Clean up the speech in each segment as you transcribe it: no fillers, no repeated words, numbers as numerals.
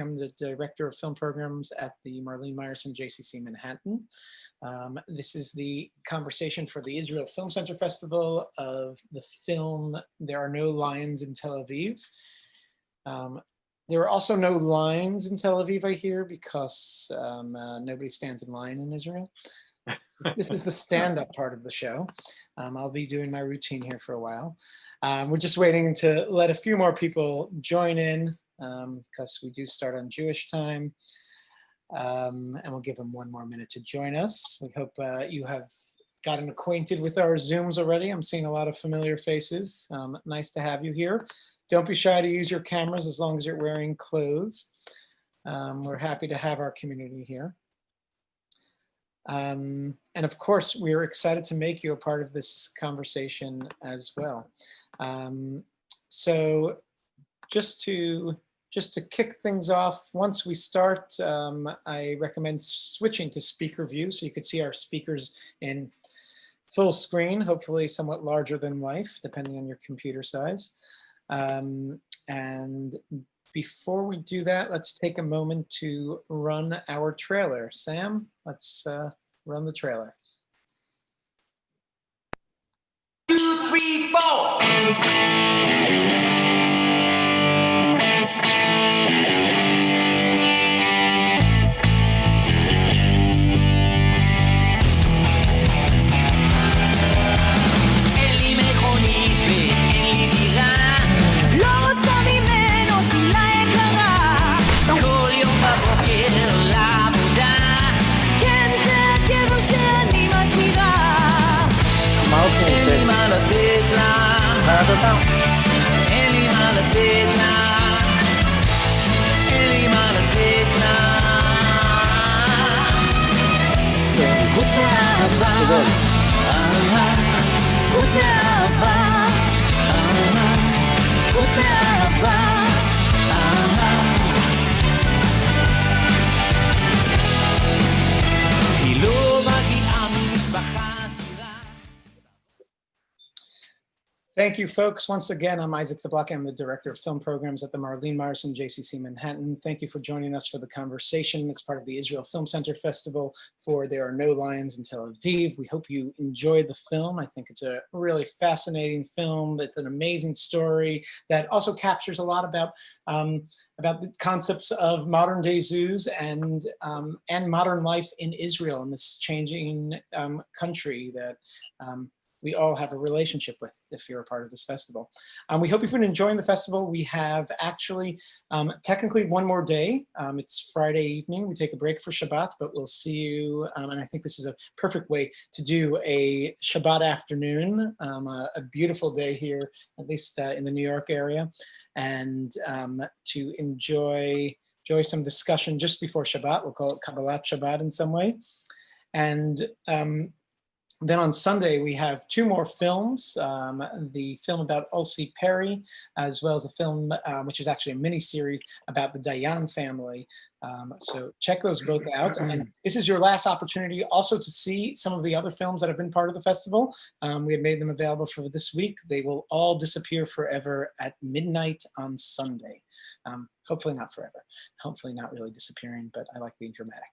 I'm the Director of Film Programs at the Marlene Meyerson JCC Manhattan. This is the conversation for the Israel Film Center Festival of the film There Are No Lions in Tel Aviv. There are also no lines in Tel Aviv, I hear, because nobody stands in line in Israel. This is the stand-up part of the show. I'll be doing my routine here for a while. We're just waiting to let a few more people join in because we do start on Jewish time. And we'll give them one more minute to join us. We hope you have gotten acquainted with our Zooms already. I'm seeing a lot of familiar faces. Nice to have you here. Don't be shy to use your cameras as long as you're wearing clothes. We're happy to have our community here. And of course, we're excited to make you a part of this conversation as well. So just to kick things off, once we start, I recommend switching to speaker view so you could see our speakers in full screen, hopefully somewhat larger than life, depending on your computer size. And before we do that, let's take a moment to run our trailer. Sam, let's run the trailer. 2, 3, 4. Thank you, folks. Once again, I'm Isaac Zablocki. I'm the Director of Film Programs at the Marlene Meyerson JCC Manhattan. Thank you for joining us for the conversation. It's part of the Israel Film Center Festival for There Are No Lions in Tel Aviv. We hope you enjoyed the film. I think it's a really fascinating film. It's an amazing story that also captures a lot about the concepts of modern day zoos and modern life in Israel in this changing country that we all have a relationship with if you're a part of this festival. We hope you've been enjoying the festival. We have actually technically one more day. It's Friday evening. We take a break for Shabbat, but we'll see you. And I think this is a perfect way to do a Shabbat afternoon, a beautiful day here, at least in the New York area, and to enjoy some discussion just before Shabbat. We'll call it Kabbalat Shabbat in some way. And then on Sunday, we have two more films, the film about Ulcie Perry, as well as a film which is actually a mini-series about the Dayan family. So check those both out. And this is your last opportunity also to see some of the other films that have been part of the festival. We had made them available for this week. They will all disappear forever at midnight on Sunday. Hopefully not forever. Hopefully not really disappearing, but I like being dramatic.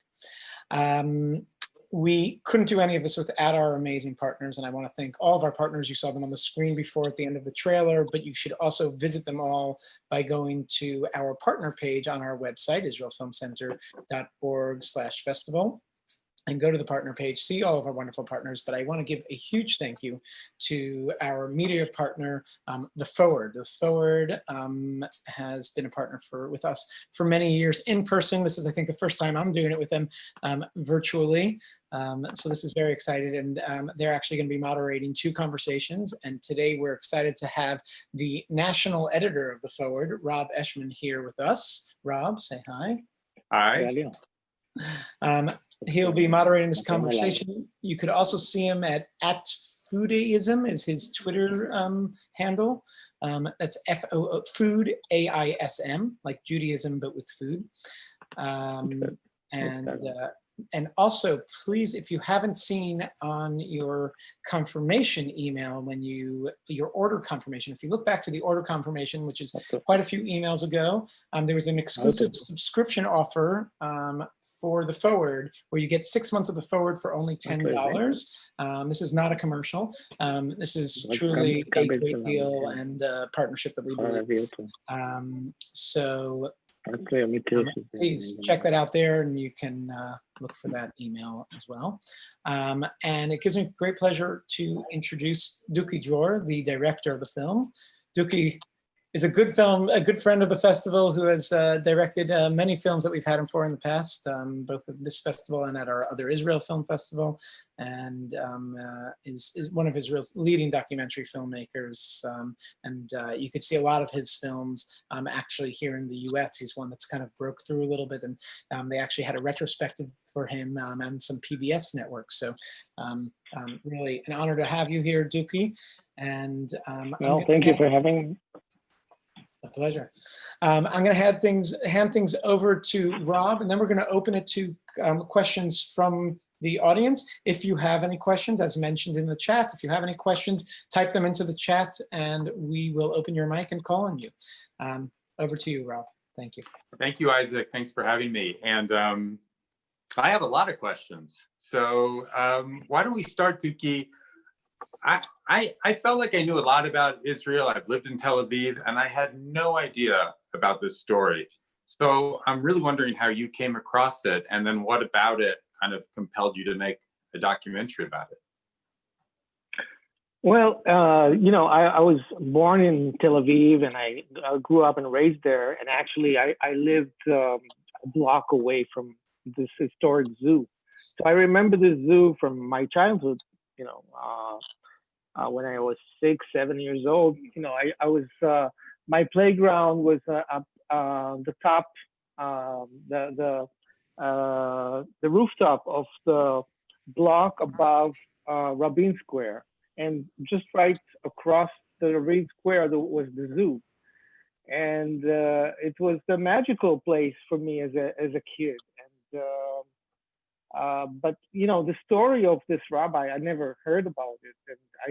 We couldn't do any of this without our amazing partners, and I want to thank all of our partners. You saw them on the screen before at the end of the trailer, but you should also visit them all by going to our partner page on our website, israelfilmcenter.org/festival. And go to the partner page, see all of our wonderful partners. But I want to give a huge thank you to our media partner, The Forward. The Forward has been a partner with us for many years in person. This is, I think, the first time I'm doing it with them virtually. So this is very exciting. And they're actually going to be moderating two conversations. And today we're excited to have the national editor of The Forward, Rob Eshman, here with us. Rob, say hi. Hi. He'll be moderating this conversation. You could also see him at Foodism is his Twitter handle. That's Food AISM, like Judaism, but with food. And And also, please, if you haven't seen on your confirmation email, when your order confirmation, if you look back to the order confirmation, which is quite a few emails ago, there was an exclusive subscription offer for the forward, where you get 6 months of the forward for only $10. This is not a commercial. This is truly a great deal and a partnership that we believe. So please check that out there, and you can look for that email as well. And it gives me great pleasure to introduce Duki Dror, the director of the film. Duki is a good friend of the festival, who has directed many films that we've had him for in the past, both at this festival and at our other Israel Film Festival, and is one of Israel's leading documentary filmmakers. And you could see a lot of his films actually here in the US. He's one that's kind of broke through a little bit, and they actually had a retrospective for him and some PBS networks. So really an honor to have you here, Duki. And well, thank you for having me. A pleasure. I'm going to hand things over to Rob, and then we're going to open it to questions from the audience. If you have any questions, as mentioned in the chat, if you have any questions, type them into the chat, and we will open your mic and call on you. Over to you, Rob. Thank you. Thank you, Isaac. Thanks for having me. And I have a lot of questions. So why don't we start, Duki? I felt like I knew a lot about Israel. I've lived in Tel Aviv, and I had no idea about this story. So I'm really wondering how you came across it, and then what about it kind of compelled you to make a documentary about it? Well, you know, I was born in Tel Aviv, and I grew up and raised there. And actually, I lived a block away from this historic zoo. So I remember the zoo from my childhood. You know, when I was 6, 7 years old, you know, I was my playground was up the top, the rooftop of the block above Rabin Square, and just right across the Rabin Square there was the zoo, and it was the magical place for me as a kid. And but you know, the story of this rabbi, I never heard about it, and I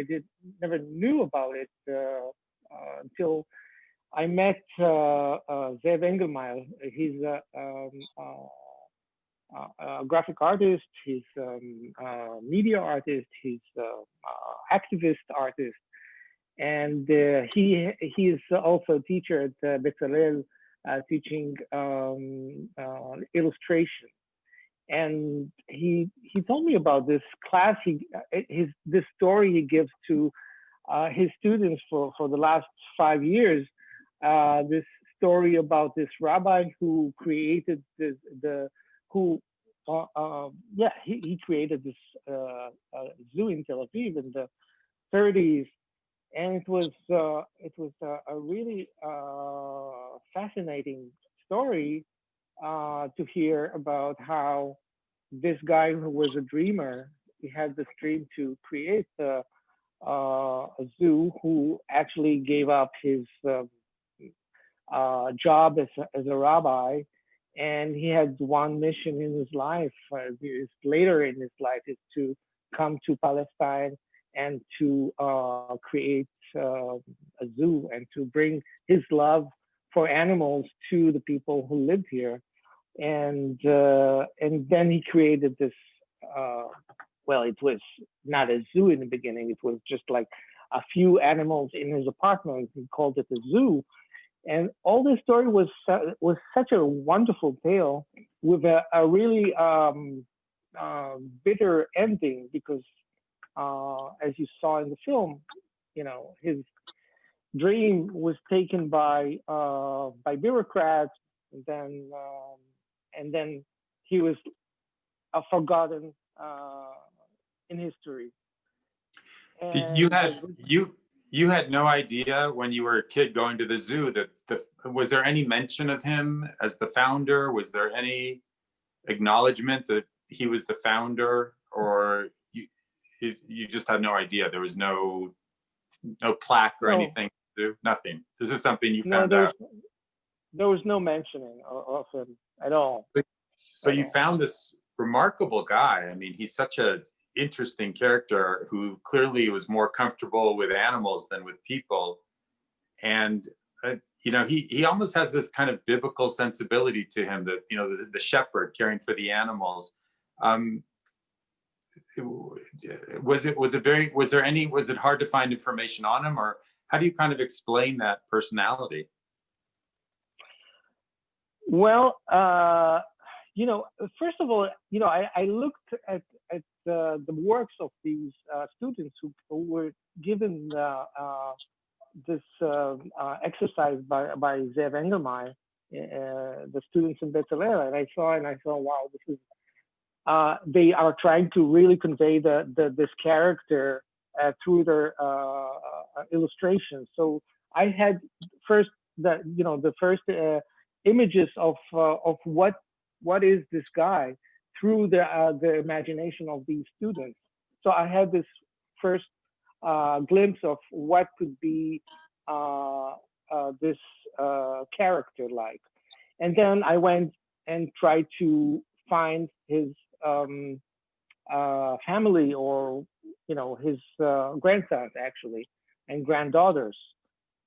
never knew about it until I met Zev Engelmeyer. He's a graphic artist, he's a media artist, he's activist artist, and he is also a teacher at Bezalel, teaching illustration. And he told me about this class, this story he gives to his students for the last 5 years, this story about this rabbi who created he created this zoo in Tel Aviv in the 30s, and it was a really fascinating story to hear about how this guy who was a dreamer, he had this dream to create a zoo, who actually gave up his job as a rabbi, and he had one mission in his life, later in his life, is to come to Palestine and to create a zoo and to bring his love for animals to the people who lived here. And then he created this, well, it was not a zoo in the beginning, it was just like a few animals in his apartment. He called it a zoo. And all this story was such a wonderful tale with a really bitter ending, because as you saw in the film, you know, his dream was taken by bureaucrats, and then he was forgotten in history. And you had no idea when you were a kid going to the zoo that was there any mention of him as the founder? Was there any acknowledgement that he was the founder, or you just had no idea? There was no plaque or anything? Nothing. This is something you found out. There was no mentioning of him at all. So you found this remarkable guy. I mean, he's such a interesting character who clearly was more comfortable with animals than with people. And you know, he almost has this kind of biblical sensibility to him, that, you know, the shepherd caring for the animals. Was it hard to find information on him, or how do you kind of explain that personality? Well, you know, first of all, you know, I looked at the works of these students who were given this exercise by Zev Engelmeyer, the students in Betzalel, and I saw, wow, this is, they are trying to really convey this character through their illustrations. So I had first the first images of what is this guy through the imagination of these students. So I had this first glimpse of what could be this character like. And then I went and tried to find his family, or, you know, his grandsons actually, and granddaughters.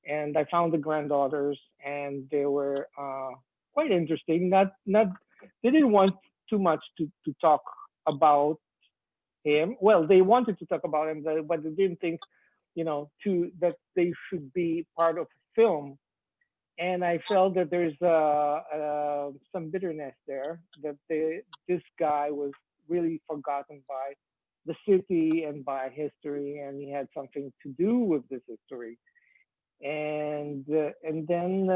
And I found the granddaughters, and they were quite interesting. They didn't want too much to talk about him. Well, they wanted to talk about him, but they didn't think, you know, that they should be part of a film. And I felt that there's some bitterness there, that this guy was really forgotten by the city and by history, and he had something to do with this history. And then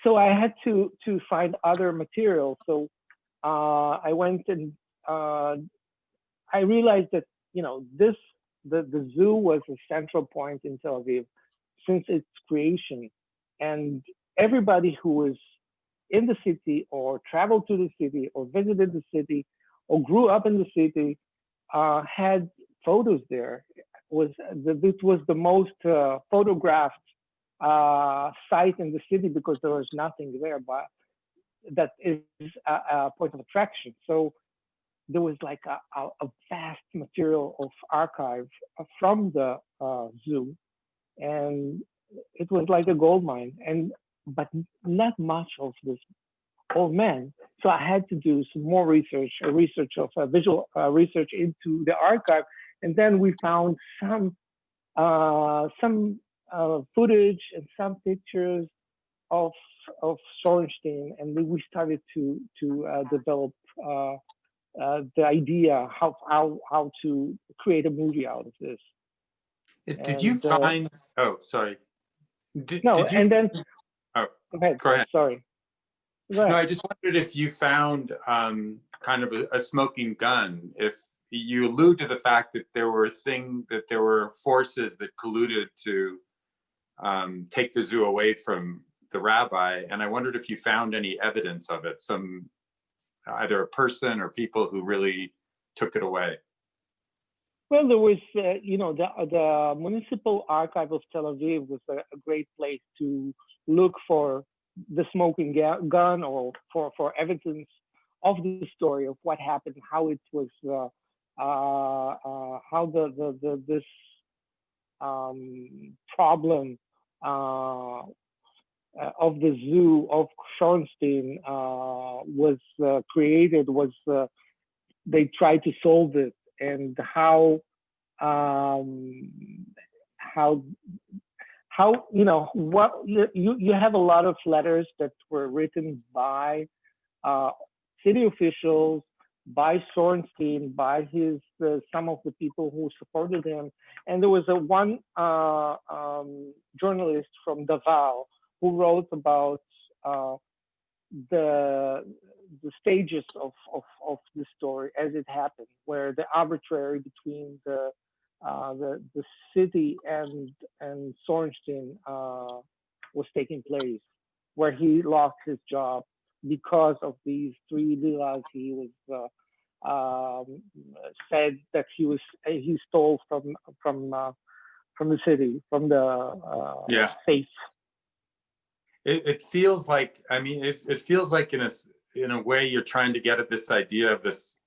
so I had to find other material. So I went and I realized that, you know, the zoo was a central point in Tel Aviv since its creation, and everybody who was in the city or traveled to the city or visited the city or grew up in the city had photos there. This was the most photographed site in the city, because there was nothing there, but that is a point of attraction. So there was like a vast material of archive from the zoo, and it was like a gold mine, but not much of this old man. So I had to do some more research, visual research into the archive, and then we found some footage and some pictures of Sorenstein, and we started to develop the idea how to create a movie out of this. Did you find? Oh, sorry. Did you? Then. Oh, go ahead. Go ahead. Sorry. Go ahead. No, I just wondered if you found kind of a smoking gun. If you allude to the fact that there were forces that colluded to take the zoo away from the rabbi, and I wondered if you found any evidence of it, either a person or people who really took it away. Well, there was, you know, the Municipal Archive of Tel Aviv was a great place to look for the smoking gun, or for evidence of the story of what happened, how it was, how this problem of the zoo of Schoenstein was created, they tried to solve it, and how you know, what you have a lot of letters that were written by city officials, by Sorenstein, by his some of the people who supported him, and there was one journalist from Davao who wrote about the stages of the story as it happened, where the arbitrary between the city and Sorenstein was taking place, where he lost his job because of these 3 lilas he was said that he stole from the city, from the safe. It feels like, I mean, it feels like in a way you're trying to get at this idea of this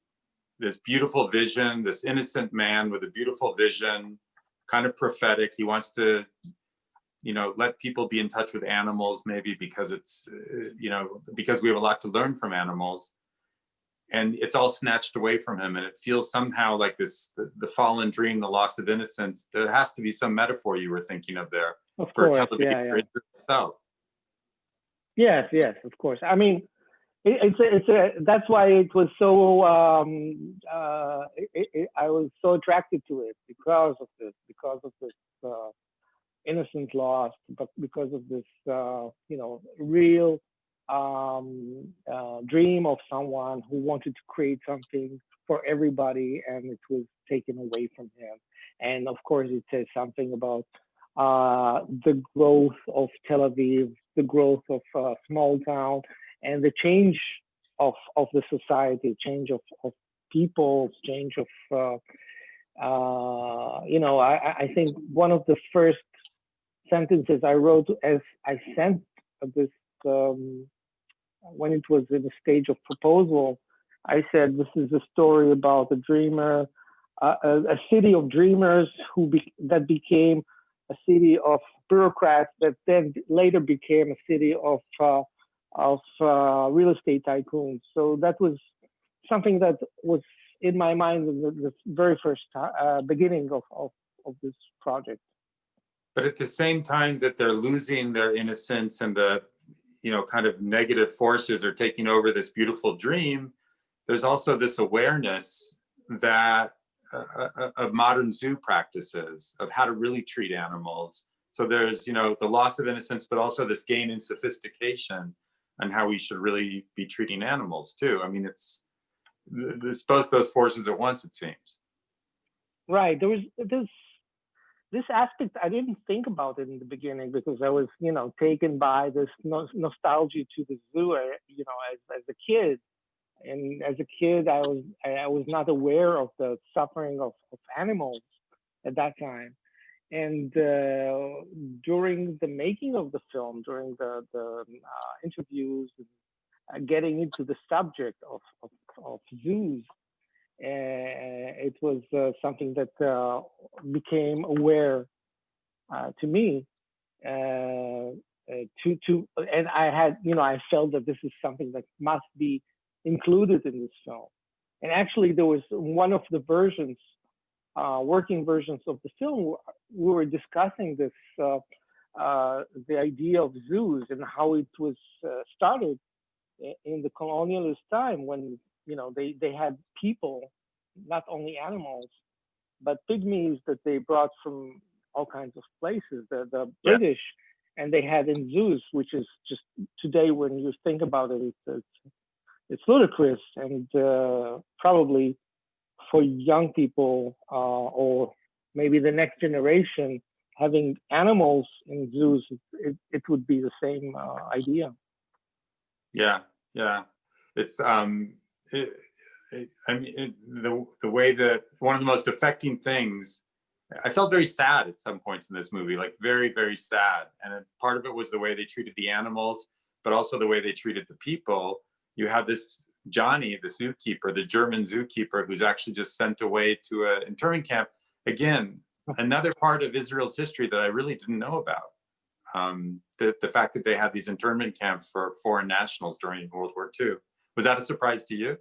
this beautiful vision, this innocent man with a beautiful vision, kind of prophetic. He wants to, let people be in touch with animals, maybe because it's, because we have a lot to learn from animals. And it's all snatched away from him. And it feels somehow like this, the fallen dream, the loss of innocence. There has to be some metaphor you were thinking of there for television itself. Yes, of course. I mean, that's why it was so, I was so attracted to it because of this innocent loss, but because of this, real dream of someone who wanted to create something for everybody, and it was taken away from him. And of course, it says something about the growth of Tel Aviv, the growth of small town, and the change of the society, change of people, change of, I think one of the first sentences I wrote as I sent this, when it was in the stage of proposal, I said, this is a story about a dreamer, a city of dreamers that became a city of bureaucrats that then later became a city of real estate tycoons. So that was something that was in my mind in the very first beginning of this project. But at the same time that they're losing their innocence and the, kind of negative forces are taking over this beautiful dream, there's also this awareness that of modern zoo practices, of how to really treat animals. So there's, the loss of innocence, but also this gain in sophistication and how we should really be treating animals too. I mean, it's both those forces at once, it seems. Right. There was this aspect I didn't think about it in the beginning because I was, taken by this nostalgia to the zoo, as a kid. And as a kid, I was not aware of the suffering of animals at that time. And during the making of the film, during the interviews, getting into the subject of zoos, it was something that became aware to me. And I had, I felt that this is something that must be included in this film. And actually, there was one of the versions, working versions of the film, we were discussing this, the idea of zoos and how it was started in the colonialist time when, they had people, not only animals, but pygmies that they brought from all kinds of places, the British, and they had in zoos, which is just today, when you think about it, it's ludicrous, and probably for young people or maybe the next generation, having animals in zoos, it would be the same idea. Yeah. It's the way that one of the most affecting things, I felt very sad at some points in this movie, like very, very sad. And part of it was the way they treated the animals, but also the way they treated the people. You have this Johnny, the zookeeper, the German zookeeper, who's actually just sent away to an internment camp. Again, another part of Israel's history that I really didn't know about. The fact that they had these internment camps for foreign nationals during World War II. Was that a surprise to you?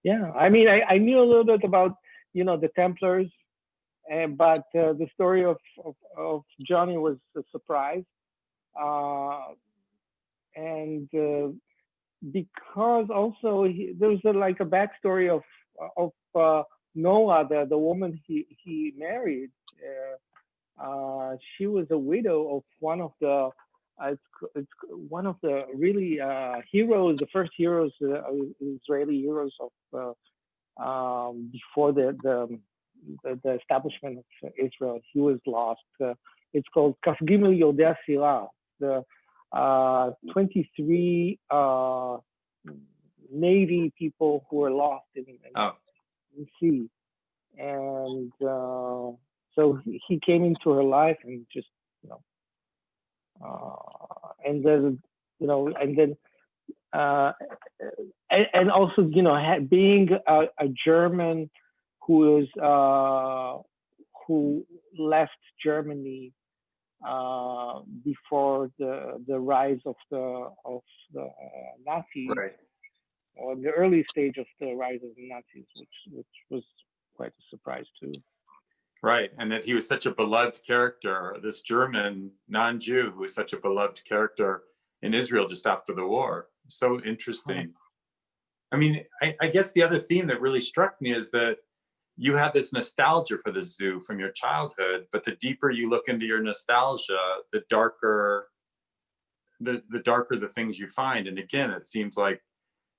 Yeah, I mean, I knew a little bit about, the Templars, but the story of Johnny was a surprise. And because also there's like a backstory of Noah, the woman he married. She was a widow of one of the one of the really heroes, the first heroes, Israeli heroes of before the establishment of Israel. He was lost. It's called Kaf Gimel Yodea Sirah. The 23 Navy people who were lost in the sea, and so he came into her life and just and then and also, you know, being a German who is who left Germany before the rise of the Nazis, Right. or the early stage of the rise of the Nazis, which was quite a surprise too. Right, and that he was such a beloved character, this German non-Jew who was such a beloved character in Israel just after the war. So interesting. I mean, I guess the other theme that really struck me is that you have this nostalgia for the zoo from your childhood, but the deeper you look into your nostalgia, the darker the things you find. And again, it seems like,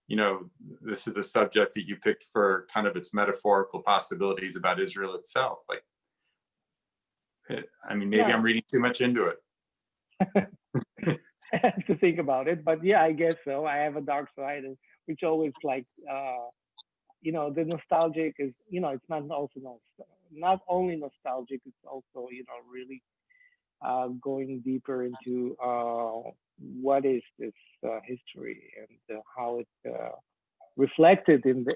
you know, this is a subject that you picked for kind of its metaphorical possibilities about Israel itself. Like, I mean, maybe Yeah. I'm reading too much into it. I have to think about it, but yeah, I guess so. I have a dark side, which always like, you know, the nostalgic is, you know, it's not only nostalgic, it's also, you know, really going deeper into what is this history and how it reflected in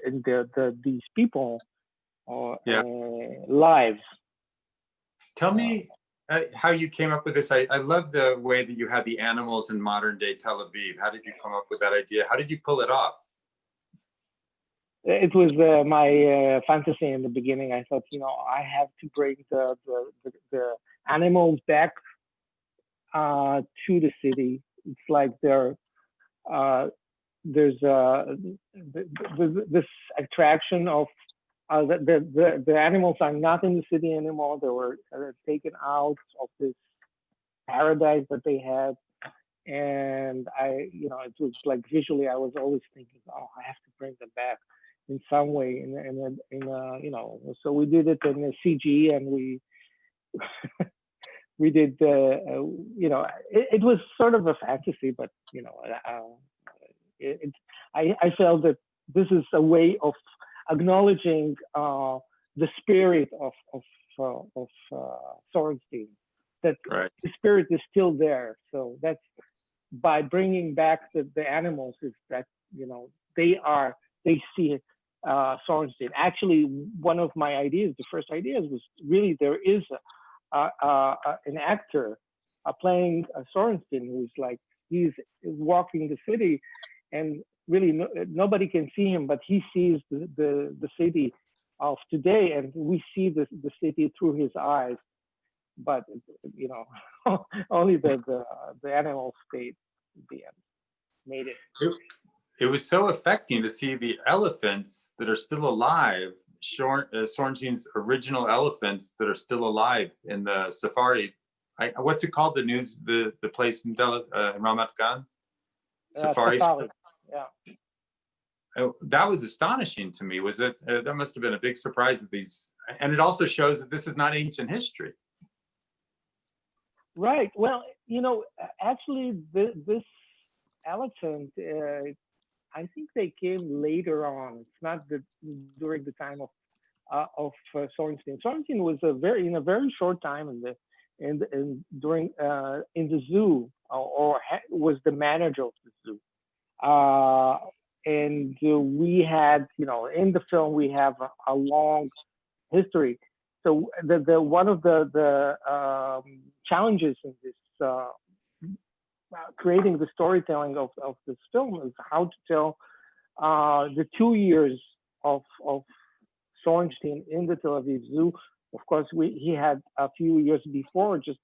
these people lives. Tell me how you came up with this. I love the way that you had the animals in modern day Tel Aviv. How did you come up with that idea? How did you pull it off? It was my fantasy in the beginning. I thought, you know, I have to bring the animals back to the city. It's like there's this attraction of the animals are not in the city anymore. They were taken out of this paradise that they had. And you know, it was like visually, I was always thinking, oh, I have to bring them back in some way. You know, so we did it in a CG, and we we did, you know, it was sort of a fantasy, but you know, I felt that this is a way of acknowledging the spirit of Sorenstein. That Right. the spirit is still there. So that's by bringing back the animals, is that, you know, they see Sorenstein. Actually, one of my ideas, the first ideas, was really there is an actor playing Sorenstein who's like, he's walking the city, and really nobody can see him, but he sees the city of today, and we see the city through his eyes. But you know, only the animal state made it. It was so affecting to see the elephants that are still alive, Sorenstein's original elephants that are still alive in the safari. What's it called? The place in Ramat Gan? Safari. Yeah. That was astonishing to me. Was it? That must have been a big surprise that these, and it also shows that this is not ancient history. Right. Well, you know, actually, this elephant, I think they came later on. It's not during the time of Sorenstein. Sorenstein was in a very short time in the zoo, or was the manager of the zoo. And we had, you know, in the film we have a long history. So the one of the challenges in this creating the storytelling of this film is how to tell the 2 years of Sorenstein in the Tel Aviv Zoo. Of course, he had a few years before just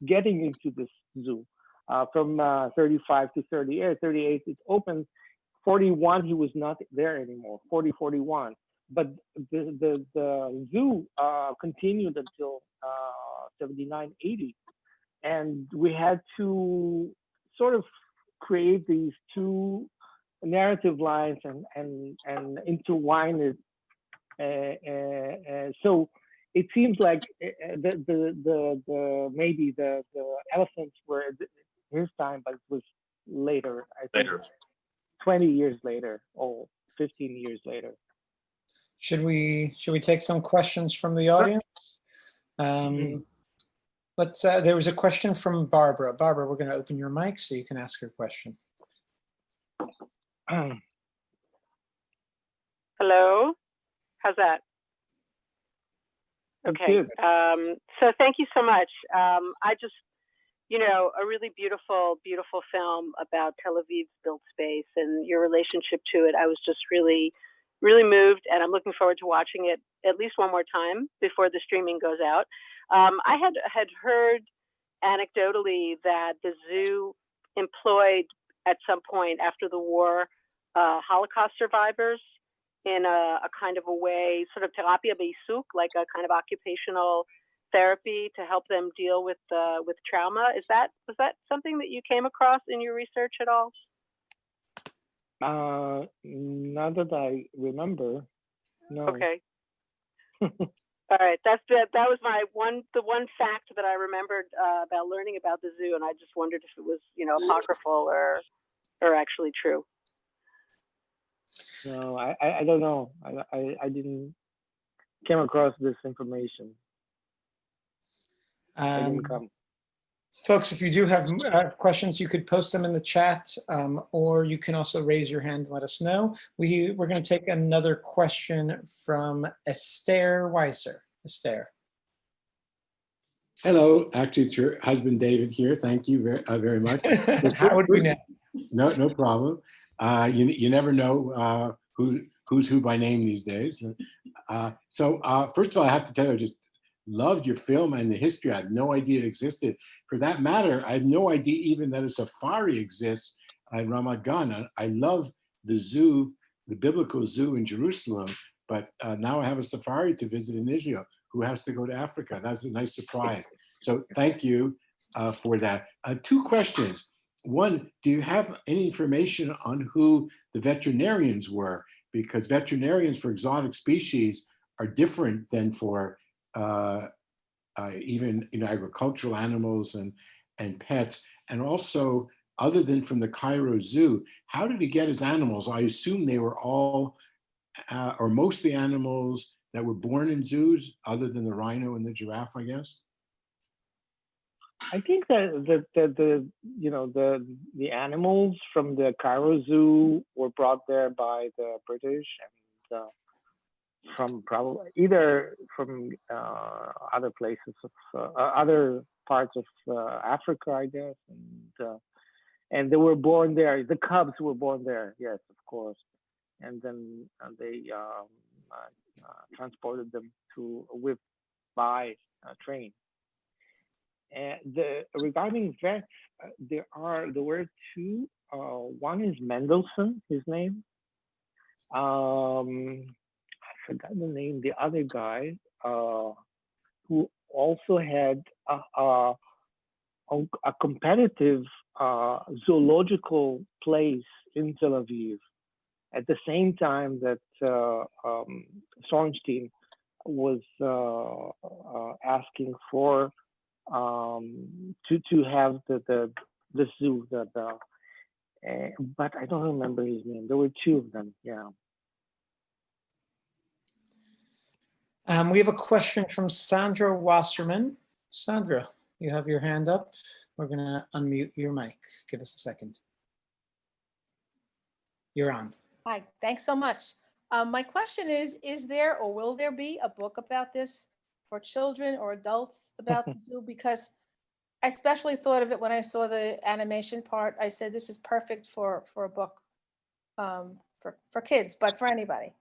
getting into this zoo. From 35 to 38, 38 it opened. 41 he was not there anymore. 40, 41. But the zoo continued until 79, 80. And we had to sort of create these two narrative lines and intertwine it. So it seems like maybe the elephants were his time, but it was later. I think 20 years later or 15 years later. Should we take some questions from the audience? There was a question from Barbara. Barbara, we're going to open your mic so you can ask your question. Hello? How's that? Okay. Good. So thank you so much. I just, a really beautiful, beautiful film about Tel Aviv's built space and your relationship to it. I was just really, really moved, and I'm looking forward to watching it at least one more time before the streaming goes out. I had heard anecdotally that the zoo employed at some point after the war Holocaust survivors in a kind of a way, sort of terapia b'isuk, like a kind of occupational therapy to help them deal with trauma. Was that something that you came across in your research at all? Not that I remember. No. Okay. All right. That was the one fact that I remembered about learning about the zoo, and I just wondered if it was apocryphal or actually true. No, I don't know. I didn't came across this information. I didn't come. Folks, if you do have questions, you could post them in the chat, or you can also raise your hand and let us know. We're going to take another question from Esther Weiser. Esther. Hello, actually it's your husband David here. Thank you very much. How would we know? No problem. You never know who's who by name these days. So first of all, I have to tell you, I just loved your film and the history. I had no idea it existed. For that matter, I had no idea even that a safari exists at Ramat Gan. I love the zoo, the biblical zoo in Jerusalem, but now I have a safari to visit in Israel. Who has to go to Africa? That's a nice surprise. So thank you for that. Two questions. One, do you have any information on who the veterinarians were? Because veterinarians for exotic species are different than for even agricultural animals and pets. And also, other than from the Cairo Zoo, how did he get his animals? I assume they were all or most of the animals that were born in zoos, other than the rhino and the giraffe, I guess. I think that the animals from the Cairo Zoo were brought there by the British and from probably either from other places of other parts of Africa, I guess, and they were born there. The cubs were born there, yes, of course, and then they transported them by train. And regarding vets, there were two. One is Mendelssohn, his name. I forgot the name. The other guy who also had a competitive zoological place in Tel Aviv at the same time that Sorenstein was asking for to have the zoo, but I don't remember his name. There were two of them, yeah. We have a question from Sandra Wasserman. Sandra, you have your hand up. We're going to unmute your mic. Give us a second. You're on. Hi, thanks so much. My question is there or will there be a book about this for children or adults about the zoo? Because I especially thought of it when I saw the animation part. I said, this is perfect for a book for kids, but for anybody.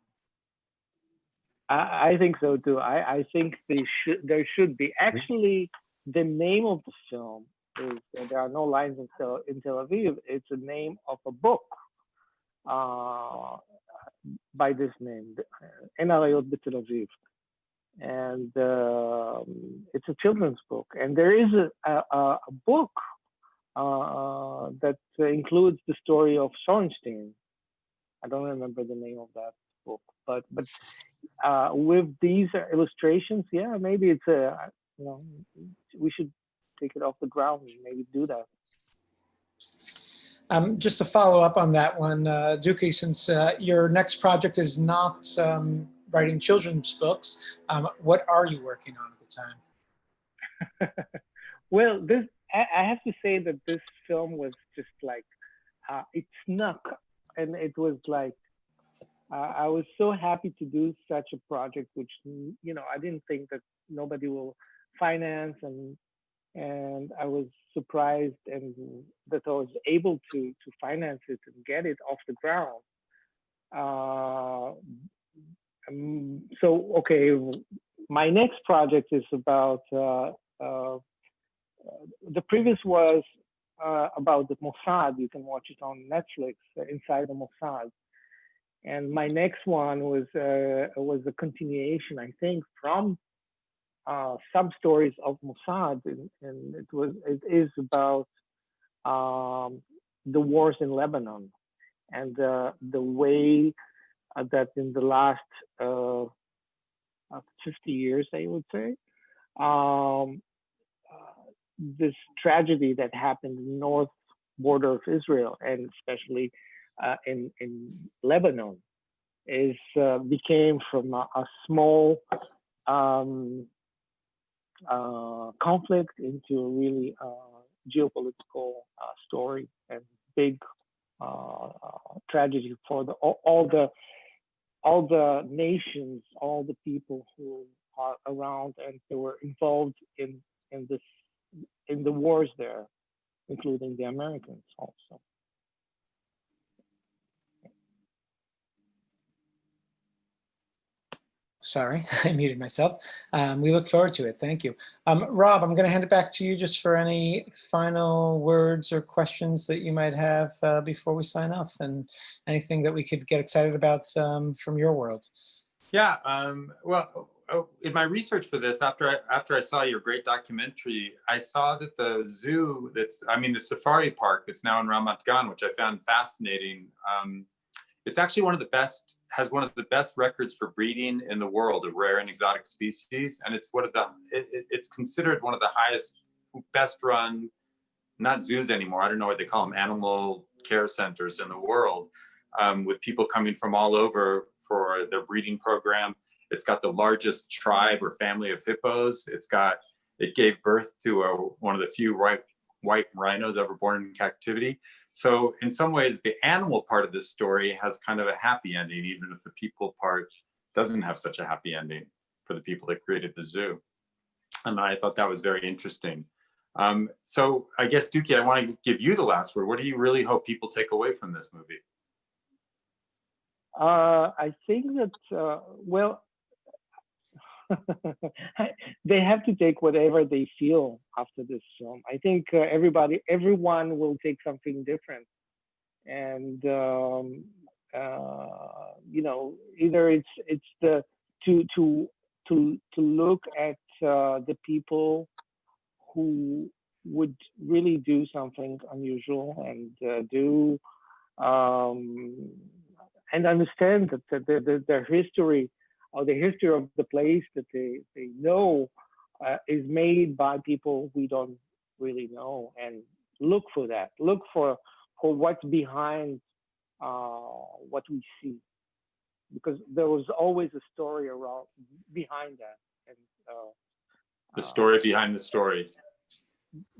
I think so too. I think there should be. Actually, the name of the film is There Are No Lines in Tel Aviv. It's a name of a book by this name, En Arayot B'Tel Aviv. And it's a children's book. And there is a book that includes the story of Sorenstein. I don't remember the name of that book, but with these illustrations, yeah, maybe it's we should take it off the ground and maybe do that. Just to follow up on that one, Duki, since your next project is not writing children's books, what are you working on at the time? Well, I have to say that this film was just like, it snuck, and it was like I was so happy to do such a project, which I didn't think that nobody will finance, and I was surprised and that I was able to finance it and get it off the ground. So okay, my next project is about the previous was about the Mossad. You can watch it on Netflix, Inside the Mossad. And my next one was a continuation, I think, from sub stories of Mossad, and it is about the wars in Lebanon and the way that in the last 50 years, I would say, this tragedy that happened in the north border of Israel, and especially in Lebanon, became from a small conflict into a really geopolitical story and big tragedy for all the nations, all the people who are around and they were involved in the wars there, including the Americans also. Sorry, I muted myself. We look forward to it. Thank you. Rob, I'm going to hand it back to you just for any final words or questions that you might have before we sign off, and anything that we could get excited about from your world. Yeah, well, in my research for this, after I saw your great documentary, I saw that the zoo the safari park that's now in Ramat Gan, which I found fascinating. It's actually has one of the best records for breeding in the world of rare and exotic species, and it's it's considered one of the highest, best run, not zoos anymore, I don't know what they call them, animal care centers in the world, with people coming from all over for their breeding program. It's got the largest tribe or family of hippos. It gave birth to one of the few white rhinos ever born in captivity. So in some ways, the animal part of this story has kind of a happy ending, even if the people part doesn't have such a happy ending for the people that created the zoo. And I thought that was very interesting. So I guess, Duki, I want to give you the last word. What do you really hope people take away from this movie? I think that, well, they have to take whatever they feel after this film. I think everyone will take something different, and either it's to look at the people who would really do something unusual and do and understand that their history, or the history of the place that they know is made by people we don't really know, and look for that. Look for what's behind what we see, because there was always a story behind that, and the story behind the story.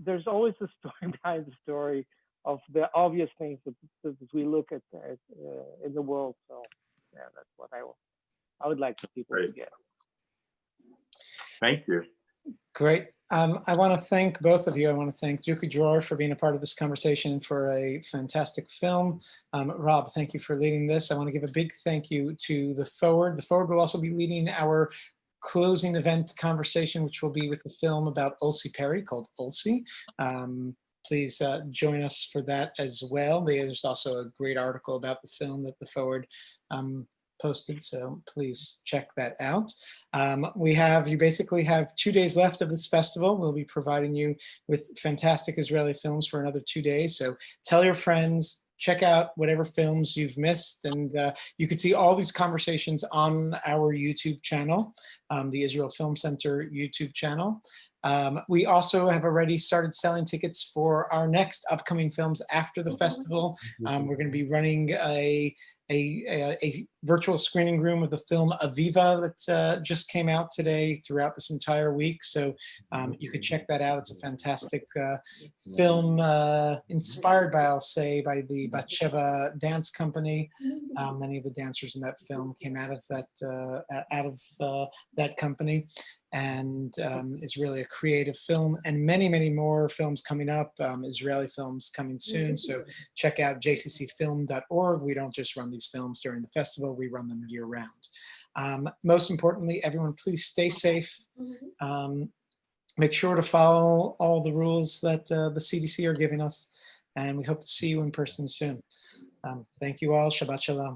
There's always a story behind the story of the obvious things that we look at in the world. So yeah, that's what I would like the people to get. Thank you. Great. I want to thank both of you. I want to thank Duki Dror for being a part of this conversation, for a fantastic film. Rob, thank you for leading this. I want to give a big thank you to The Forward. The Forward will also be leading our closing event conversation, which will be with a film about Ulcie Perry called Ulcie. Please join us for that as well. There's also a great article about the film that The Forward posted, so please check that out. You basically have 2 days left of this festival. We'll be providing you with fantastic Israeli films for another 2 days. So tell your friends, check out whatever films you've missed, and you can see all these conversations on our YouTube channel, the Israel Film Center YouTube channel. We also have already started selling tickets for our next upcoming films after the festival. We're going to be running a virtual screening room of the film Aviva that just came out today throughout this entire week. So you could check that out. It's a fantastic film inspired by, I'll say, by the Batsheva dance company. Many of the dancers in that film came out of that company. And it's really a creative film, and many, many more films coming up, Israeli films coming soon. So check out jccfilm.org. We don't just run these films during the festival, we run them year round. Most importantly, everyone, please stay safe. Make sure to follow all the rules that the CDC are giving us, and we hope to see you in person soon. Thank you all. Shabbat Shalom.